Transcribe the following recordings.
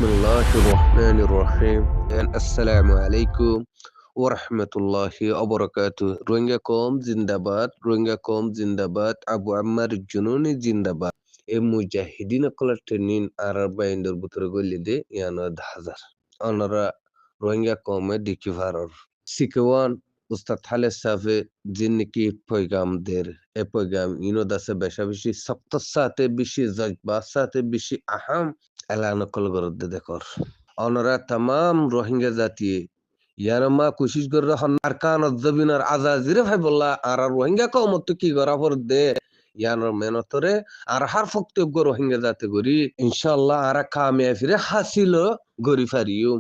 Bismillahir Rahmanir Rahim. And Assalamu alaikum wa rahmatullahi wa barakatuh. Rohingya Qawm Zindabad, Rohingya Qawm Zindabad, Abu Ammar Jununi Zindabad. E mujahidin kolatenin araba indur butur golide yana dahazar. Onara Rohingya Qawme dikivarar. Sikwan Ustad Hale Safe জিন্নিকি পয়গামদের এ পয়গাম ইনোদাসে বেশা বেশি সপ্তাহ সাথে বেশি জজবা সাথে বেশি আহাম এলানো call গরদ্দে দেখর অনরা তামাম রোহিঙ্গা জাতি ইয়ারমা কোশিশ করে হন আরকান জবিনার আজাজিরে ভাই বললা আর রোহিঙ্গা কমত কি গরা পর দে ইয়ানোর মেনতরে আর হার ফক্তব্য রোহিঙ্গা জাতি গরি ইনশাআল্লাহ আর কামিয়া ফিরে হাসিল গরি ফারিও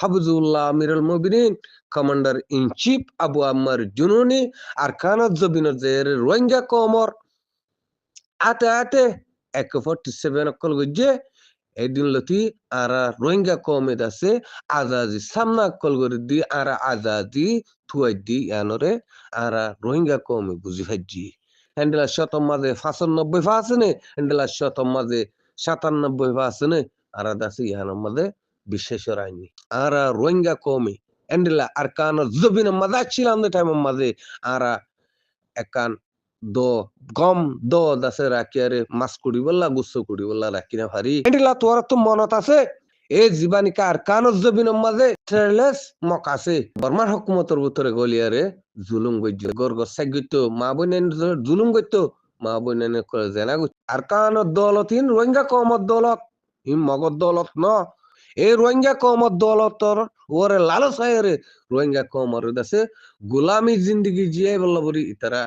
হাফিজুল্লাহ আমিরুল মুমিনিন কমান্ডার ইন চিফ আবু আম্মার জুনুনি আর কানাত জবিনের যে রোহিঙ্গা কমর আতে 147 অকল গজ্জে এদিন লতি আরা রোহিঙ্গা কমেদ আছে আজাজি সামনা কল করে দি আরা আজাজি থুয়াই দি ইয়ানরে আরা রোহিঙ্গা কমে বুঝি ফাইজি হ্যান্ডেলা শতম মাঝে 95 ফাসনে হ্যান্ডেলা শতম মাঝে 97 ফাসনে আরা দাসি ইয়ানোর মাঝে বিশেষ রাইনি আরা রোহিঙ্গা কমে হ্যান্ডেলা আর কান জবিন মাঝে ছিলাম টাইম মাঝে আরা একান দো গম দো দাসে রাখিয়ারে মাছ কুড়ি বললা গুচ্ছ কুড়ি বললা রাখি না ভারি এন্ডিলা তোর তো মনত আছে এ জীবানিকা আর কানজ জবিন মাঝে ট্রেলেস মক আছে বর্মার হুকুমতর ভিতরে গলিয়ারে জুলুম গজ্জ গর্গ সাগিত মা বইনেন জুলুম গইত মা বইনেন জেনা গইত আর কান দৌলতিন রোহিঙ্গা কমত দৌলত হিম মগদ দৌলত ন এই রোহিঙ্গা কমত দৌলতর ওরে লালস হয় রোহিঙ্গা কমর দাসে গোলামি জিন্দগি জিয়াই বললা বলি তারা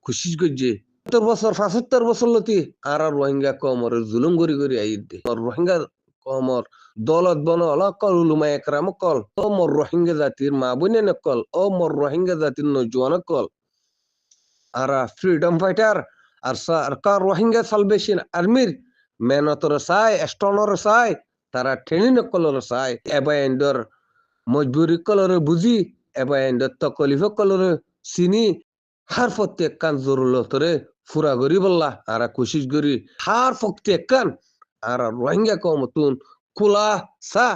খুশিস গজ্জে 70 বছর 75 বছর লতি আর রোহিঙ্গা কমর জুলুম গরি গরি আইদে রোহিঙ্গা কমর দলত বন অলকল উলুমা একরাম কল ও মোর রোহিঙ্গা জাতির মা বইনে নকল ও মোর রোহিঙ্গা জাতির নজওয়ান কল আর ফ্রিডম ফাইটার আর সরকার রোহিঙ্গা সালভেশন আর্মির মেহনতর চাই স্টনর চাই তারা ট্রেনিং নকলর চাই এবার এন্ডর মজবুরি কলরে বুঝি এবার এন্ডর তকলিফ কলরে চিনি হার প্রত্যেক কান জরুরতরে ফুরা গরি বললা আর কোশিশ গরি হার প্রত্যেক কান আর রোহিঙ্গা কমতুন কুলা সা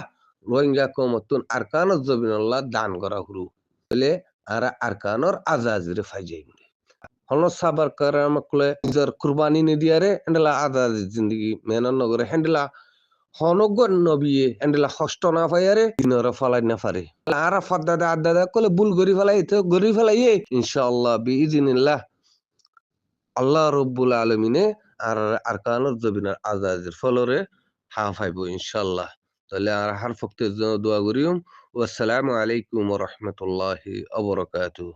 রোহিঙ্গা কমতুন আর কানত জবিনাল্লাহ দান করা হুরু বলে আর আরকানর আজাজিরে ফাইজাই হল সাবার কারামকলে নিজের কুরবানি নিদিয়ারে এন্ডলা আজাজি জিন্দগি মেনন নগরে হ্যান্ডলা হনগর নবিয়ে এন্ডলা হষ্ট না পাইয়ারে দিনরা ফালাই না পারে আরা ফদ্দাদা আদাদা কলে বুল গরি ফেলাই তো গরি ফেলাইয়ে ইনশাআল্লাহ বিইজনিল্লাহ আল্লাহ রব্বুল আলমিনে আর আরকানুল জবিনার আজাজির ফলরে হা ফাইব ইনশাআল্লাহ তাহলে আর হার ফক্তের জন্য দোয়া করিম ওয়াসসালামু আলাইকুম ওয়া রাহমাতুল্লাহি ওয়া বারাকাতুহু